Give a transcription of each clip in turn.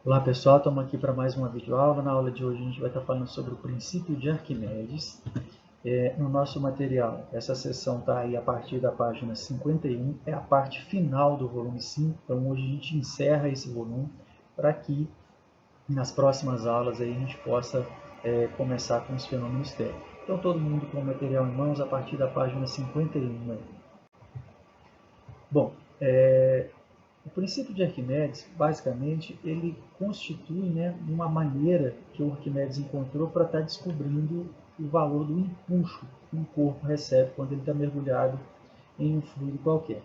Olá pessoal, estamos aqui para mais uma videoaula. Na aula de hoje a gente vai estar falando sobre o princípio de Arquimedes. No nosso material, essa sessão está aí a partir da página 51, é a parte final do volume 5, então hoje a gente encerra esse volume para que nas próximas aulas aí a gente possa começar com os fenômenos técnicos. Então todo mundo com o material em mãos a partir da página 51. Aí. Bom, o princípio de Arquimedes, basicamente, ele constitui uma maneira que o Arquimedes encontrou para estar descobrindo o valor do empuxo que um corpo recebe quando ele está mergulhado em um fluido qualquer.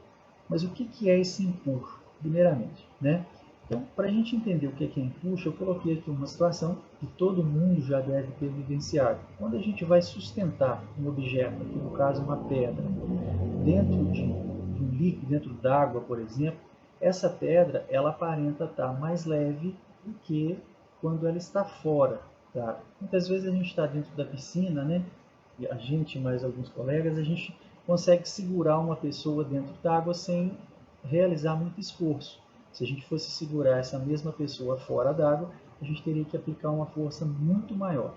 Mas o que é esse empuxo, primeiramente? Então, para a gente entender o que é empuxo, eu coloquei aqui uma situação que todo mundo já deve ter vivenciado. Quando a gente vai sustentar um objeto, aqui no caso uma pedra, dentro de um líquido, dentro d'água, por exemplo, essa pedra ela aparenta estar mais leve do que quando ela está fora. Tá? Muitas vezes a gente está dentro da piscina, e a gente mais alguns colegas, a gente consegue segurar uma pessoa dentro d'água sem realizar muito esforço. Se a gente fosse segurar essa mesma pessoa fora d'água, a gente teria que aplicar uma força muito maior.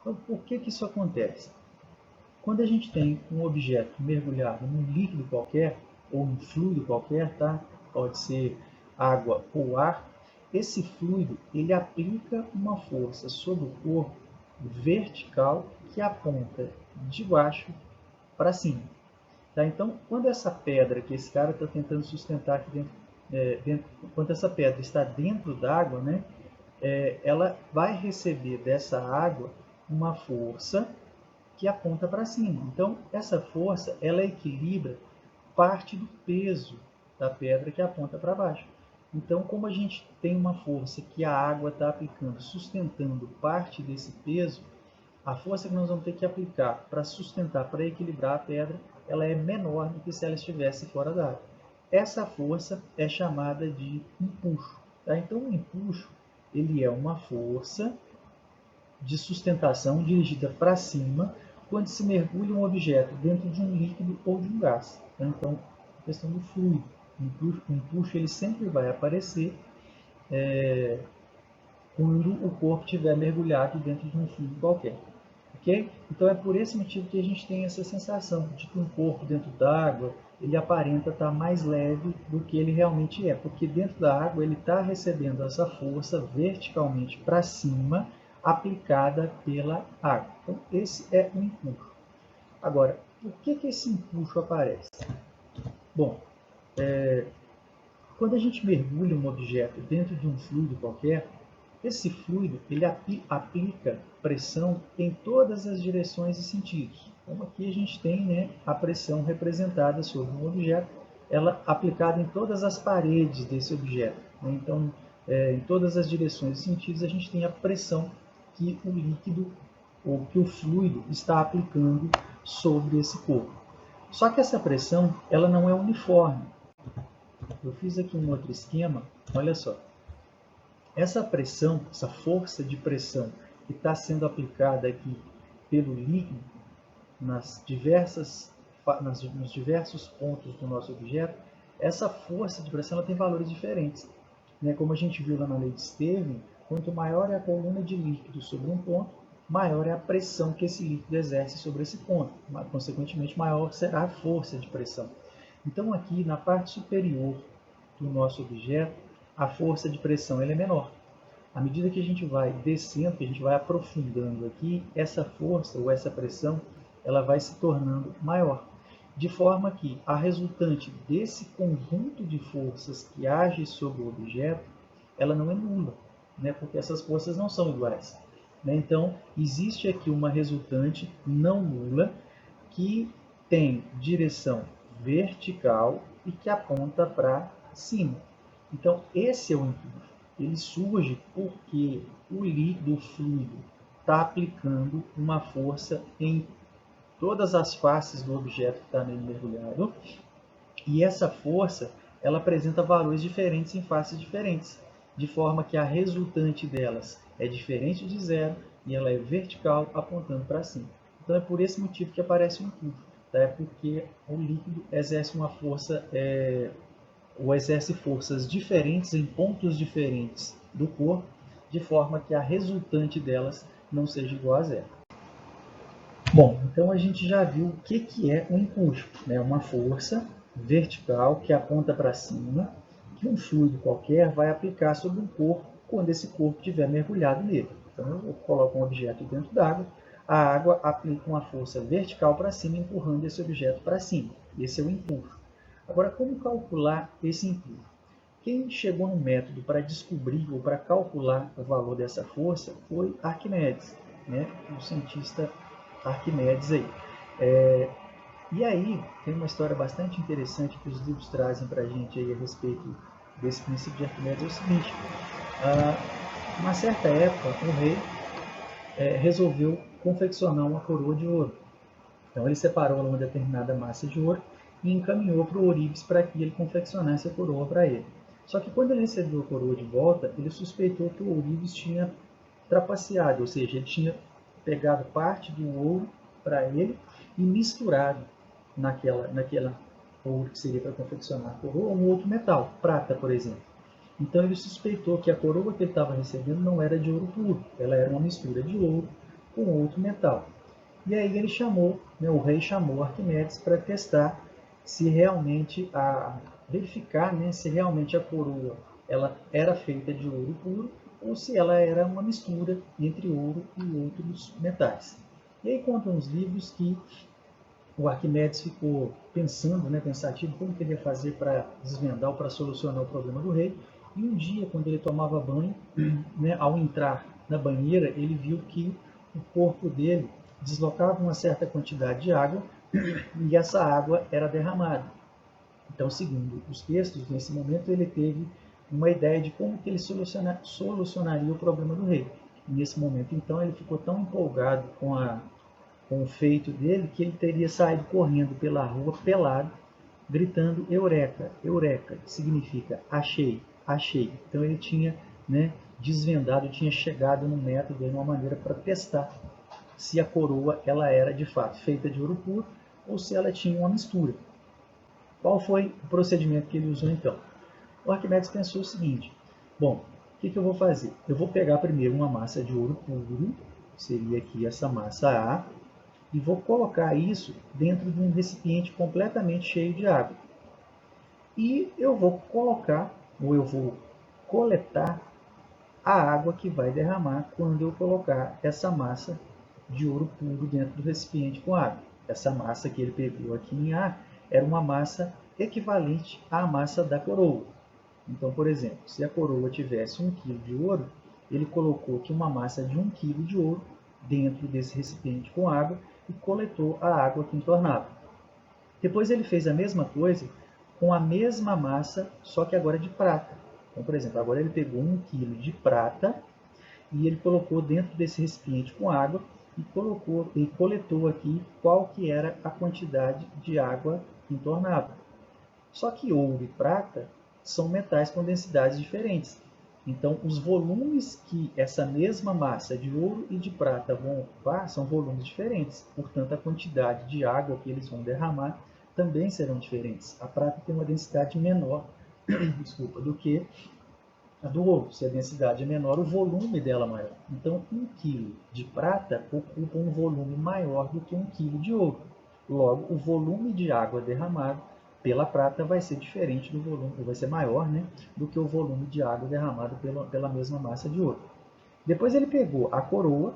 Então, por que isso acontece? Quando a gente tem um objeto mergulhado num líquido qualquer, ou um fluido qualquer, tá? Pode ser água ou ar, esse fluido ele aplica uma força sobre o corpo vertical que aponta de baixo para cima. Tá? Então, quando essa pedra que esse cara está tentando sustentar aqui quando essa pedra está dentro d'água, ela vai receber dessa água uma força que aponta para cima. Então, essa força ela equilibra parte do peso da pedra que aponta para baixo. Então, como a gente tem uma força que a água está aplicando, sustentando parte desse peso, a força que nós vamos ter que aplicar para sustentar, para equilibrar a pedra, ela é menor do que se ela estivesse fora da água. Essa força é chamada de empuxo. Tá? Então, o empuxo ele é uma força de sustentação dirigida para cima quando se mergulha um objeto dentro de um líquido ou de um gás. Então, a questão do fluido. O empuxo ele sempre vai aparecer quando o corpo estiver mergulhado dentro de um fluido qualquer. Okay? Então, é por esse motivo que a gente tem essa sensação de que um corpo dentro d'água ele aparenta estar mais leve do que ele realmente é, porque dentro da água ele está recebendo essa força verticalmente para cima aplicada pela água. Então, esse é o empuxo. Agora, por que esse empuxo aparece? Bom, quando a gente mergulha um objeto dentro de um fluido qualquer, esse fluido ele aplica pressão em todas as direções e sentidos. Então aqui a gente tem a pressão representada sobre um objeto, ela aplicada em todas as paredes desse objeto. Então, em todas as direções e sentidos a gente tem a pressão que o líquido ou que o fluido está aplicando sobre esse corpo. Só que essa pressão ela não é uniforme. Eu fiz aqui um outro esquema, olha só. Essa pressão, essa força de pressão que está sendo aplicada aqui pelo líquido nos diversos pontos do nosso objeto, essa força de pressão ela tem valores diferentes. Como a gente viu lá na lei de Stirling, quanto maior é a coluna de líquido sobre um ponto, maior é a pressão que esse líquido exerce sobre esse ponto. Consequentemente, maior será a força de pressão. Então, aqui na parte superior do nosso objeto, a força de pressão ela é menor. À medida que a gente vai descendo, que a gente vai aprofundando aqui, essa força ou essa pressão, ela vai se tornando maior. De forma que a resultante desse conjunto de forças que age sobre o objeto, ela não é nula, porque essas forças não são iguais. Então, existe aqui uma resultante não nula que tem direção vertical e que aponta para cima. Então, esse é o empuxo. Ele surge porque o líquido, o fluido, está aplicando uma força em todas as faces do objeto que está nele mergulhado. E essa força, ela apresenta valores diferentes em faces diferentes, de forma que a resultante delas é diferente de zero e ela é vertical, apontando para cima. Então, é por esse motivo que aparece um empuxo. Tá? É porque o líquido exerce uma força ou exerce forças diferentes em pontos diferentes do corpo, de forma que a resultante delas não seja igual a zero. Bom, então a gente já viu o que é um empuxo, né? Uma força vertical que aponta para cima, que um fluido qualquer vai aplicar sobre um corpo quando esse corpo estiver mergulhado nele. Então eu coloco um objeto dentro d'água, a água aplica uma força vertical para cima, empurrando esse objeto para cima. Esse é o empuxo. Agora, como calcular esse empuxo? Quem chegou no método para descobrir ou para calcular o valor dessa força foi Arquimedes, né? O cientista Arquimedes aí. E aí tem uma história bastante interessante que os livros trazem para a gente aí a respeito desse princípio de Arquimedes. É o seguinte: uma certa época o rei resolveu confeccionar uma coroa de ouro. Então ele separou uma determinada massa de ouro e encaminhou para o Ourives para que ele confeccionasse a coroa para ele. Só que quando ele recebeu a coroa de volta, ele suspeitou que o Ourives tinha trapaceado, ou seja, ele tinha pegado parte do ouro para ele e misturado naquela ouro que seria para confeccionar a coroa um outro metal, prata, por exemplo. Então ele suspeitou que a coroa que ele estava recebendo não era de ouro puro, ela era uma mistura de ouro com outro metal. E aí ele chamou, né, o rei chamou Arquimedes para testar se realmente, verificar, né, se realmente a coroa ela era feita de ouro puro ou se ela era uma mistura entre ouro e outros metais. E aí contam os livros que o Arquimedes ficou pensando, né, pensativo, como que ele ia fazer para desvendar ou para solucionar o problema do rei. E um dia, quando ele tomava banho, né, ao entrar na banheira, ele viu que o corpo dele deslocava uma certa quantidade de água e essa água era derramada. Então, segundo os textos, nesse momento ele teve uma ideia de como que ele solucionaria o problema do rei. E nesse momento, então, ele ficou tão empolgado com o feito dele que ele teria saído correndo pela rua pelado, gritando Eureka, Eureka, que significa achei, achei. Então ele tinha, né, desvendado, tinha chegado no método, numa maneira para testar se a coroa ela era de fato feita de ouro puro ou se ela tinha uma mistura. Qual foi o procedimento que ele usou então? O Arquimedes pensou o seguinte: bom, o que eu vou fazer? Eu vou pegar primeiro uma massa de ouro puro, seria aqui essa massa A, e vou colocar isso dentro de um recipiente completamente cheio de água. E eu vou colocar, ou eu vou coletar a água que vai derramar quando eu colocar essa massa de ouro puro dentro do recipiente com água. Essa massa que ele pegou aqui em A era uma massa equivalente à massa da coroa. Então, por exemplo, se a coroa tivesse 1 kg de ouro, ele colocou aqui uma massa de 1 kg de ouro dentro desse recipiente com água e coletou a água que entornava. Depois ele fez a mesma coisa com a mesma massa, só que agora de prata. Então, por exemplo, agora ele pegou 1 kg de prata e ele colocou dentro desse recipiente com água e coletou aqui qual que era a quantidade de água que entornava. Só que ouro e prata são metais com densidades diferentes. Então, os volumes que essa mesma massa de ouro e de prata vão ocupar são volumes diferentes. Portanto, a quantidade de água que eles vão derramar também serão diferentes. A prata tem uma densidade menor do que a do ouro. Se a densidade é menor, o volume dela é maior. Então, 1 kg de prata ocupa um volume maior do que 1 kg de ouro. Logo, o volume de água derramado pela prata vai ser diferente do volume, vai ser maior, né, do que o volume de água derramado pela mesma massa de ouro. Depois ele pegou a coroa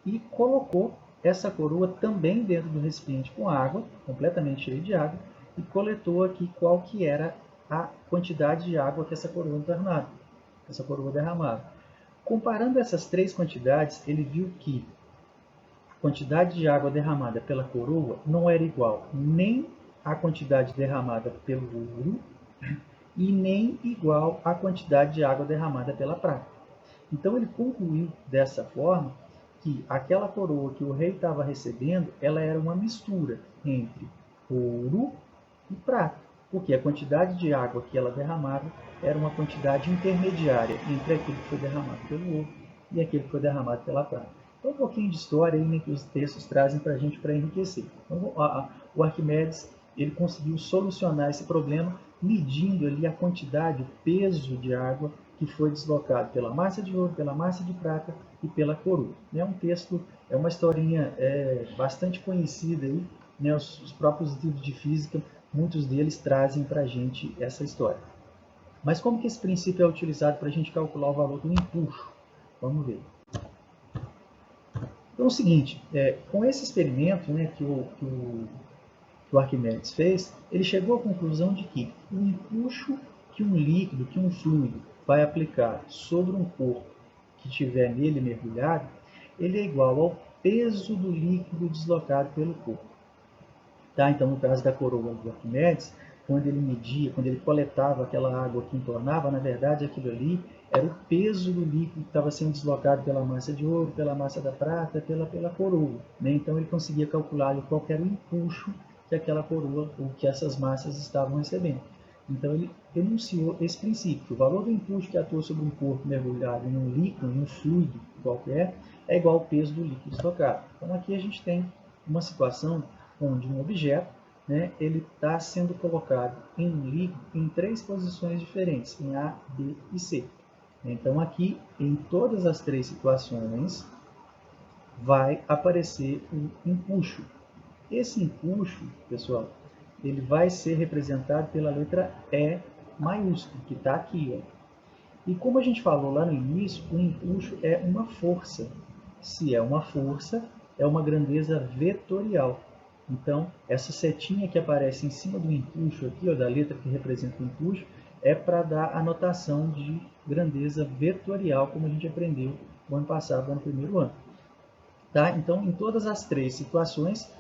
e colocou essa coroa também dentro do recipiente com água, completamente cheio de água, e coletou aqui qual que era a quantidade de água que essa coroa derramava. Comparando essas três quantidades, ele viu que a quantidade de água derramada pela coroa não era igual nem à quantidade derramada pelo ouro e nem igual à quantidade de água derramada pela prata. Então ele concluiu dessa forma que aquela coroa que o rei estava recebendo, ela era uma mistura entre ouro e prata, porque a quantidade de água que ela derramava era uma quantidade intermediária entre aquilo que foi derramado pelo ouro e aquilo que foi derramado pela prata. Então, um pouquinho de história aí, né, que os textos trazem para a gente para enriquecer. Então, o Arquimedes ele conseguiu solucionar esse problema medindo ali a quantidade, o peso de água que foi deslocado pela massa de ouro, pela massa de prata e pela coroa. É um texto, é uma historinha bastante conhecida aí, né? Os próprios livros de física, muitos deles trazem para a gente essa história. Mas como que esse princípio é utilizado para a gente calcular o valor do empuxo? Vamos ver. Então é o seguinte, com esse experimento, né, que o Arquimedes fez, ele chegou à conclusão de que o empuxo que um líquido, que um fluido vai aplicar sobre um corpo que estiver nele mergulhado, ele é igual ao peso do líquido deslocado pelo corpo. Tá? Então, no caso da coroa do Arquimedes, quando ele media, quando ele coletava aquela água que entornava, na verdade aquilo ali era o peso do líquido que estava sendo deslocado pela massa de ouro, pela massa da prata, pela coroa. Né? Então ele conseguia calcular qual era o empuxo que aquela coroa ou que essas massas estavam recebendo. Então ele enunciou esse princípio, o valor do empuxo que atua sobre um corpo mergulhado em um líquido, em um fluido qualquer, é igual ao peso do líquido deslocado. Então aqui a gente tem uma situação onde um objeto, né, ele está sendo colocado em um líquido em 3 posições diferentes, em A, B e C. Então aqui, em todas as 3 situações, vai aparecer um empuxo. Esse empuxo, pessoal, ele vai ser representado pela letra E maiúscula, que está aqui. Ó. E como a gente falou lá no início, o empuxo é uma força. Se é uma força, é uma grandeza vetorial. Então, essa setinha que aparece em cima do empuxo aqui, ó, da letra que representa o empuxo, é para dar a notação de grandeza vetorial, como a gente aprendeu no ano passado, no primeiro ano. Tá? Então, em todas as 3 situações,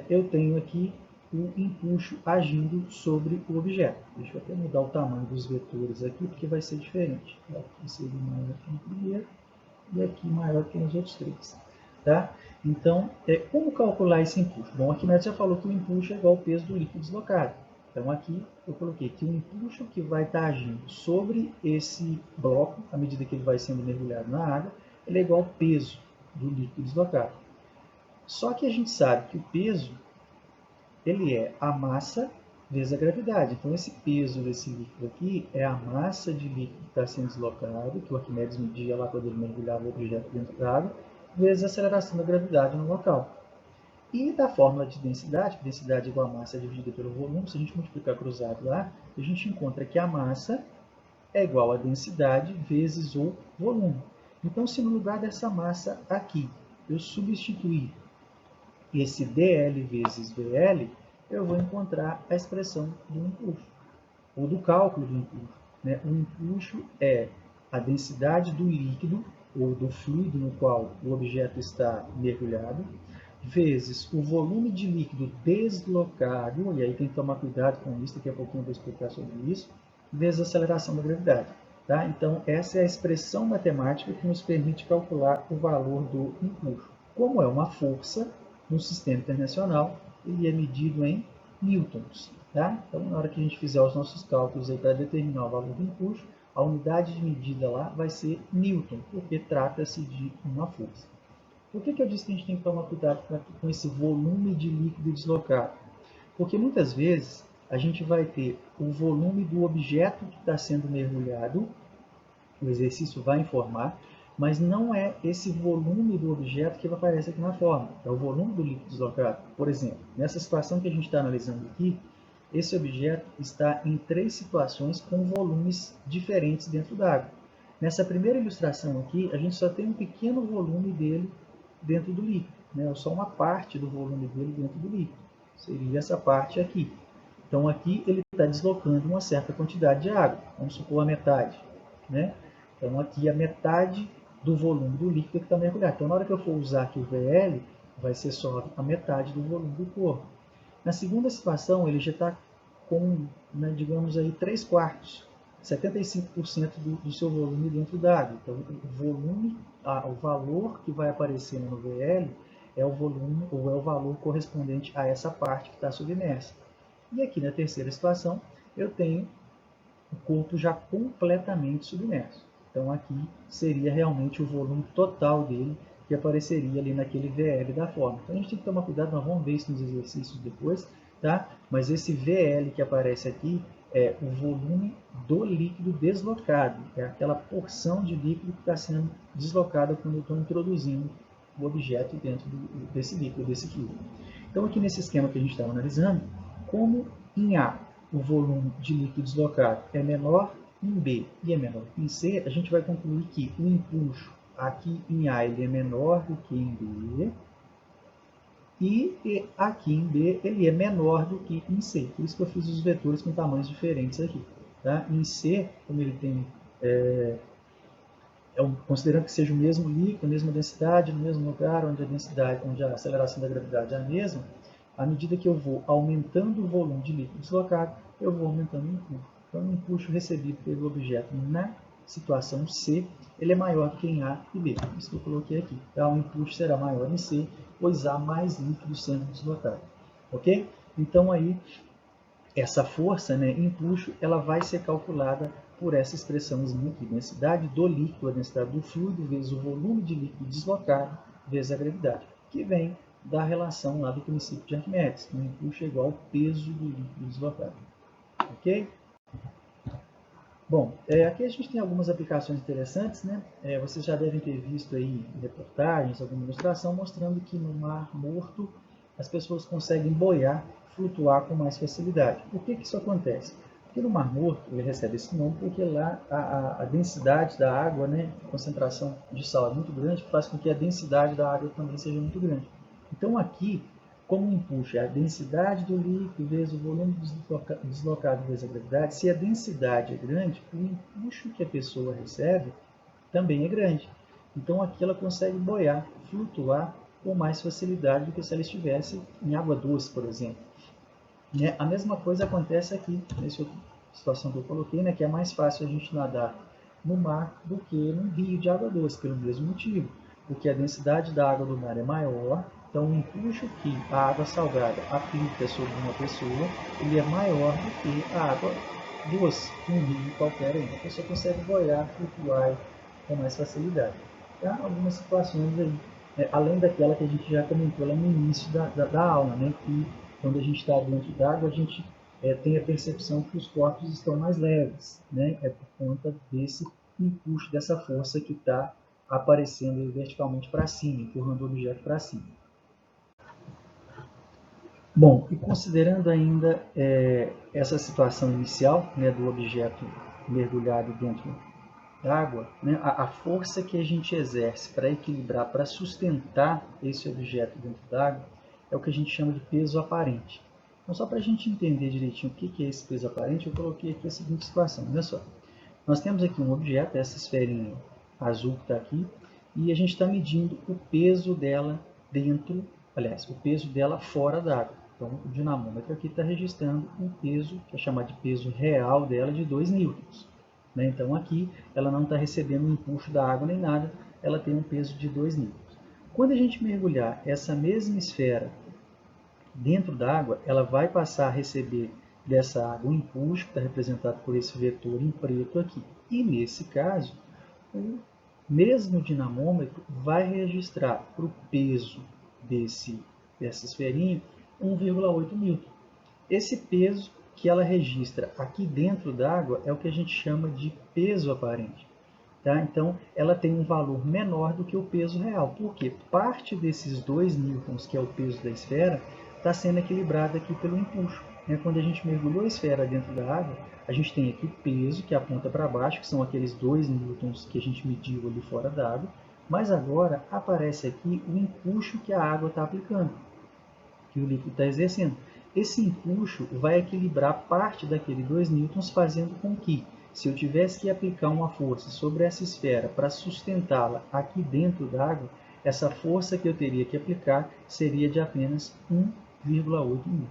eu tenho aqui o empuxo agindo sobre o objeto. Deixa eu até mudar o tamanho dos vetores aqui, porque vai ser diferente. Aqui seria maior que no primeiro e aqui maior que nos outros 3. Tá? Então, como calcular esse empuxo? Bom, aqui Arquimedes já falou que o empuxo é igual ao peso do líquido deslocado. Então, aqui eu coloquei que o empuxo que vai estar agindo sobre esse bloco, à medida que ele vai sendo mergulhado na água, ele é igual ao peso do líquido deslocado. Só que a gente sabe que o peso ele é a massa vezes a gravidade. Então, esse peso desse líquido aqui é a massa de líquido que está sendo deslocado, que o Arquimedes media lá quando ele mergulhava o objeto dentro da água, vezes a aceleração da gravidade no local. E da fórmula de densidade, que densidade é igual a massa dividida pelo volume, se a gente multiplicar cruzado lá, a gente encontra que a massa é igual a densidade vezes o volume. Então, se no lugar dessa massa aqui eu substituir esse dl vezes vl, eu vou encontrar a expressão do empuxo, ou do cálculo do empuxo. Né? O empuxo é a densidade do líquido, ou do fluido no qual o objeto está mergulhado, vezes o volume de líquido deslocado, e aí tem que tomar cuidado com isso, daqui a pouquinho eu vou explicar sobre isso, vezes a aceleração da gravidade. Tá? Então, essa é a expressão matemática que nos permite calcular o valor do empuxo. Como é uma força, no sistema internacional, ele é medido em newtons. Tá? Então, na hora que a gente fizer os nossos cálculos para determinar o valor do empuxo, a unidade de medida lá vai ser newton, porque trata-se de uma força. Por que eu disse que a gente tem que tomar cuidado com esse volume de líquido deslocado? Porque muitas vezes a gente vai ter o volume do objeto que está sendo mergulhado, o exercício vai informar, mas não é esse volume do objeto que aparece aqui na fórmula, é o volume do líquido deslocado. Por exemplo, nessa situação que a gente está analisando aqui, esse objeto está em 3 situações com volumes diferentes dentro d'água. Nessa primeira ilustração aqui, a gente só tem um pequeno volume dele dentro do líquido, né? Só uma parte do volume dele dentro do líquido. Seria essa parte aqui. Então aqui ele está deslocando uma certa quantidade de água, vamos supor a metade. Né? Então aqui a metade do volume do líquido que está mergulhado. Então na hora que eu for usar aqui o VL, vai ser só a metade do volume do corpo. Na segunda situação, ele já está com, né, digamos aí, 3/4, 75% do seu volume dentro da água. Então, o volume, o valor que vai aparecer no VL é o volume ou é o valor correspondente a essa parte que está submersa. E aqui na terceira situação, eu tenho o corpo já completamente submerso. Então, aqui seria realmente o volume total dele que apareceria ali naquele VL da forma. Então, a gente tem que tomar cuidado, nós vamos ver isso nos exercícios depois, tá? Mas esse VL que aparece aqui é o volume do líquido deslocado, é aquela porção de líquido que está sendo deslocada quando eu estou introduzindo o objeto dentro desse líquido, desse fluido. Então, aqui nesse esquema que a gente estava analisando, como em A o volume de líquido deslocado é menor em B e é menor que em C, a gente vai concluir que o empuxo aqui em A ele é menor do que em B, e aqui em B ele é menor do que em C. Por isso que eu fiz os vetores com tamanhos diferentes aqui. Tá? Em C, como ele tem, considerando que seja o mesmo líquido, a mesma densidade, no mesmo lugar onde a aceleração da gravidade é a mesma, à medida que eu vou aumentando o volume de líquido deslocado, eu vou aumentando o empuxo. Então, o empuxo recebido pelo objeto na situação C, ele é maior do que em A e B. Isso que eu coloquei aqui. Tá? O empuxo será maior em C, pois há mais líquido sendo deslocado. Ok? Então, aí, essa força, né, empuxo, ela vai ser calculada por essa expressãozinha aqui. Densidade do líquido, a densidade do fluido, vezes o volume de líquido deslocado, vezes a gravidade, que vem da relação lá do princípio de Arquimedes. O empuxo é igual ao peso do líquido deslocado. Ok? Bom, aqui a gente tem algumas aplicações interessantes, né? Vocês já devem ter visto aí reportagens, alguma ilustração, mostrando que no Mar Morto as pessoas conseguem boiar, flutuar com mais facilidade. Por que isso acontece? Porque no Mar Morto, ele recebe esse nome porque lá a densidade da água, né, a concentração de sal é muito grande, que faz com que a densidade da água também seja muito grande. Então aqui, como o empuxo é a densidade do líquido vezes o volume deslocado vezes a gravidade, se a densidade é grande, o empuxo que a pessoa recebe também é grande. Então aqui ela consegue boiar, flutuar com mais facilidade do que se ela estivesse em água doce, por exemplo. A mesma coisa acontece aqui, nessa situação que eu coloquei, né, que é mais fácil a gente nadar no mar do que num rio de água doce, pelo mesmo motivo, porque a densidade da água do mar é maior, então o empuxo que a água salgada aplica sobre uma pessoa, ele é maior do que a água doce, um rio qualquer aí. A pessoa consegue boiar, flutuar com mais facilidade. Tá? Algumas situações aí, além daquela que a gente já comentou lá no início da aula, né, que quando a gente está dentro d'água, a gente tem a percepção que os corpos estão mais leves, né? É por conta desse empuxo, dessa força que está aparecendo verticalmente para cima, empurrando o objeto para cima. Bom, e considerando ainda essa situação inicial, né, do objeto mergulhado dentro d'água, né, a força que a gente exerce para equilibrar, para sustentar esse objeto dentro d'água, é o que a gente chama de peso aparente. Então, só para a gente entender direitinho o que é esse peso aparente, eu coloquei aqui a seguinte situação. Olha só, nós temos aqui um objeto, essa esferinha azul que está aqui, e a gente está medindo o peso dela dentro, aliás, o peso dela fora d'água. Então, o dinamômetro aqui está registrando um peso, que é chamado de peso real dela, de 2 newtons. Então, aqui ela não está recebendo um empuxo da água nem nada, ela tem um peso de 2 newtons. Quando a gente mergulhar essa mesma esfera dentro da água, ela vai passar a receber dessa água um empuxo, que está representado por esse vetor em preto aqui. E nesse caso, o mesmo dinamômetro vai registrar para o peso dessa esferinha 1,8 newton. Esse peso que ela registra aqui dentro d'água é o que a gente chama de peso aparente. Tá? Então, ela tem um valor menor do que o peso real, porque parte desses 2 newtons, que é o peso da esfera, está sendo equilibrada aqui pelo empuxo. Quando a gente mergulhou a esfera dentro da água, a gente tem aqui o peso, que aponta para baixo, que são aqueles 2 newtons que a gente mediu ali fora da água, mas agora aparece aqui o empuxo que a água está aplicando, que o líquido está exercendo. Esse empuxo vai equilibrar parte daquele 2 newtons, fazendo com que, se eu tivesse que aplicar uma força sobre essa esfera para sustentá-la aqui dentro da água, essa força que eu teria que aplicar seria de apenas 1,8 newton.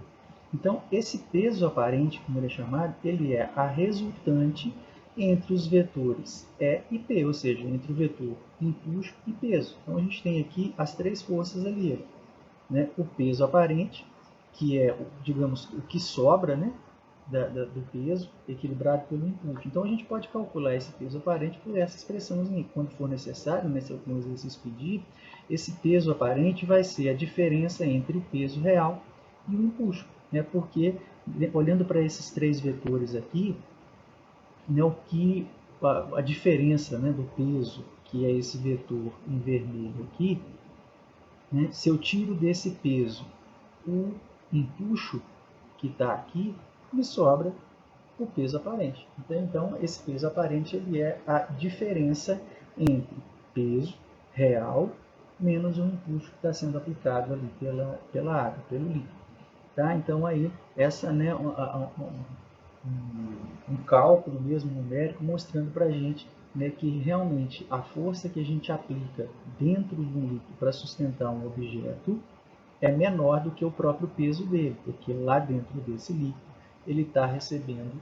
Então, esse peso aparente, como ele é chamado, ele é a resultante entre os vetores E e P, ou seja, entre o vetor empuxo e peso. Então, a gente tem aqui as 3 forças ali, né? O peso aparente, que é, digamos, o que sobra, né, do peso, equilibrado pelo empuxo. Então, a gente pode calcular esse peso aparente por essa expressão, quando for necessário, né, se algum exercício pedir, esse peso aparente vai ser a diferença entre o peso real e o empuxo, né, porque olhando para esses três vetores aqui, né, a diferença, né, do peso, que é esse vetor em vermelho aqui, né, se eu tiro desse peso o empuxo que está aqui, me sobra o peso aparente. Então, esse peso aparente ele é a diferença entre peso real menos o empuxo que está sendo aplicado ali pela água, pelo líquido. Tá? Então, aí, essa, né, um cálculo mesmo numérico mostrando para a gente, né, que realmente a força que a gente aplica dentro de um líquido para sustentar um objeto é menor do que o próprio peso dele, porque lá dentro desse líquido ele está recebendo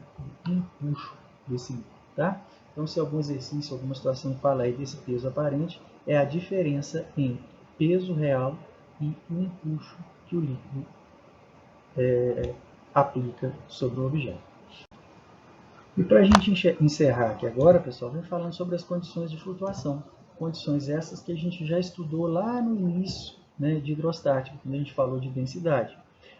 um empuxo desse líquido. Tá? Então, se algum exercício, alguma situação fala aí desse peso aparente, é a diferença entre peso real e o empuxo que o líquido aplica sobre o objeto. E para a gente encerrar aqui agora, pessoal, vem falando sobre as condições de flutuação. Condições essas que a gente já estudou lá no início, né, de hidrostática, quando a gente falou de densidade.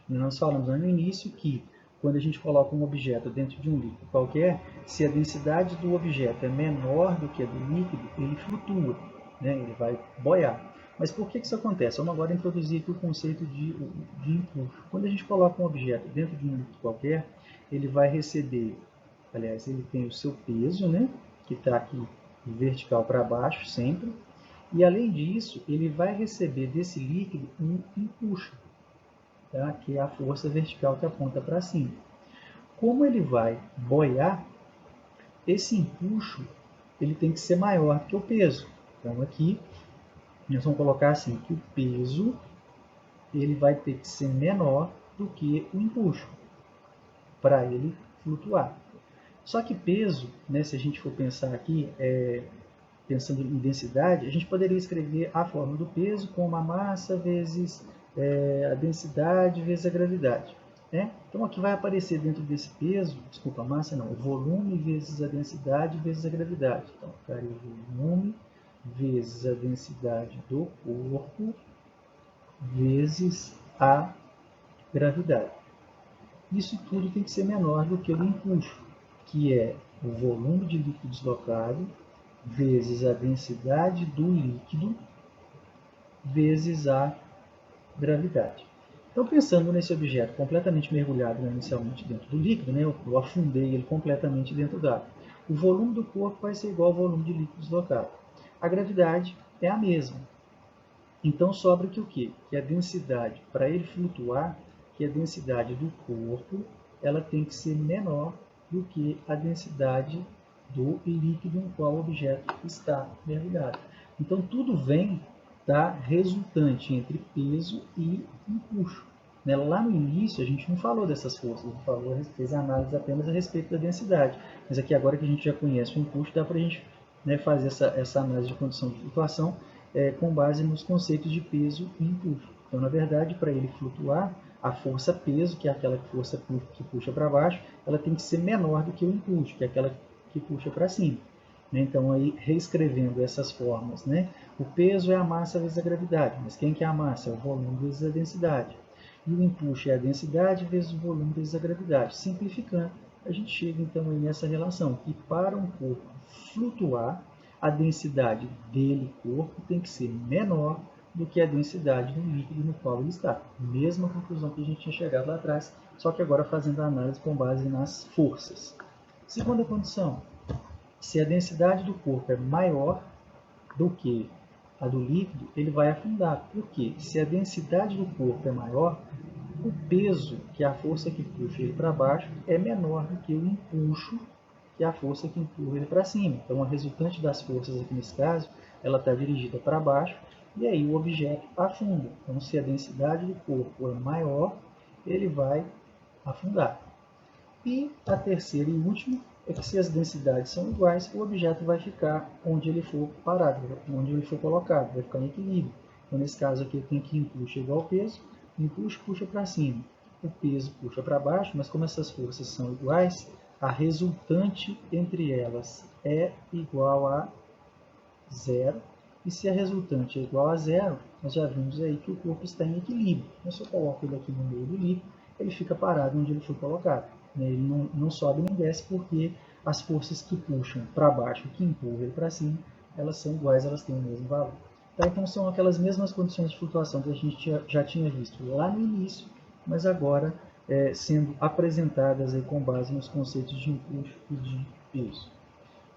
E nós falamos lá no início que quando a gente coloca um objeto dentro de um líquido qualquer, se a densidade do objeto é menor do que a do líquido, ele flutua, né, ele vai boiar. Mas por que isso acontece? Vamos agora introduzir aqui o conceito de impulso. Quando a gente coloca um objeto dentro de um líquido qualquer, ele vai receber, aliás, ele tem o seu peso, né, que está aqui vertical para baixo sempre, e além disso, ele vai receber desse líquido um empuxo, tá, que é a força vertical que aponta para cima. Como ele vai boiar, esse empuxo ele tem que ser maior que o peso. Então aqui nós vamos colocar assim, que o peso ele vai ter que ser menor do que o empuxo para ele flutuar. Só que peso, né, se a gente for pensar aqui, pensando em densidade, a gente poderia escrever a fórmula do peso como a massa vezes a densidade vezes a gravidade. Né? Então aqui vai aparecer dentro desse peso, desculpa, a massa não, o volume vezes a densidade vezes a gravidade. Então ficaria o volume vezes a densidade do corpo vezes a gravidade. Isso tudo tem que ser menor do que o empuxo, que é o volume de líquido deslocado vezes a densidade do líquido vezes a gravidade. Então, pensando nesse objeto completamente mergulhado, né, inicialmente dentro do líquido, né, eu afundei ele completamente dentro d'água. O volume do corpo vai ser igual ao volume de líquido deslocado. A gravidade é a mesma. Então, sobra que o quê? Que a densidade, para ele flutuar, que a densidade do corpo ela tem que ser menor do que a densidade do líquido em qual o objeto está mergulhado. Então, tudo vem da resultante entre peso e empuxo. Lá no início, a gente não falou dessas forças, a gente fez a análise apenas a respeito da densidade. Mas aqui, agora que a gente já conhece o empuxo, dá para a gente, né, fazer essa análise de condição de flutuação com base nos conceitos de peso e impulso. Então, na verdade, para ele flutuar, a força peso, que é aquela força que puxa para baixo, ela tem que ser menor do que o impulso, que é aquela que puxa para cima. Então, aí, reescrevendo essas formas, né? O peso é a massa vezes a gravidade, mas quem que é a massa? É o volume vezes a densidade. E o impulso é a densidade vezes o volume vezes a gravidade. Simplificando, a gente chega então aí nessa relação, que para um corpo flutuar, a densidade dele, corpo, tem que ser menor do que a densidade do líquido no qual ele está. Mesma conclusão que a gente tinha chegado lá atrás, só que agora fazendo a análise com base nas forças. Segunda condição, se a densidade do corpo é maior do que a do líquido, ele vai afundar. Por quê? Se a densidade do corpo é maior, o peso, que é a força que puxa ele para baixo, é menor do que o empuxo, que é a força que empurra ele para cima. Então, a resultante das forças aqui nesse caso, ela está dirigida para baixo, e aí o objeto afunda. Então, se a densidade do corpo é maior, ele vai afundar. E a terceira e última é que se as densidades são iguais, o objeto vai ficar onde ele for parado, onde ele for colocado, vai ficar em equilíbrio. Então, nesse caso aqui, eu tenho que empuxo igual ao peso, empuxo puxa para cima, o peso puxa para baixo, mas como essas forças são iguais, a resultante entre elas é igual a zero. E se a resultante é igual a zero, nós já vimos aí que o corpo está em equilíbrio. Então, se eu coloco ele aqui no meio do líquido, ele fica parado onde ele foi colocado. Ele não sobe nem desce porque as forças que puxam para baixo e que empurram ele para cima, elas são iguais, elas têm o mesmo valor. Tá? Então são aquelas mesmas condições de flutuação que a gente já tinha visto lá no início, mas agora sendo apresentadas aí com base nos conceitos de impulso e de peso.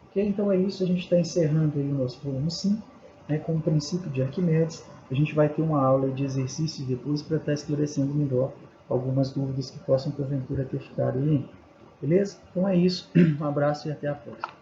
Ok? Então é isso, a gente está encerrando aí o nosso volume 5, com o princípio de Arquimedes. A gente vai ter uma aula de exercícios depois para estar esclarecendo melhor algumas dúvidas que possam porventura ter ficado aí. Beleza? Então é isso, um abraço e até a próxima.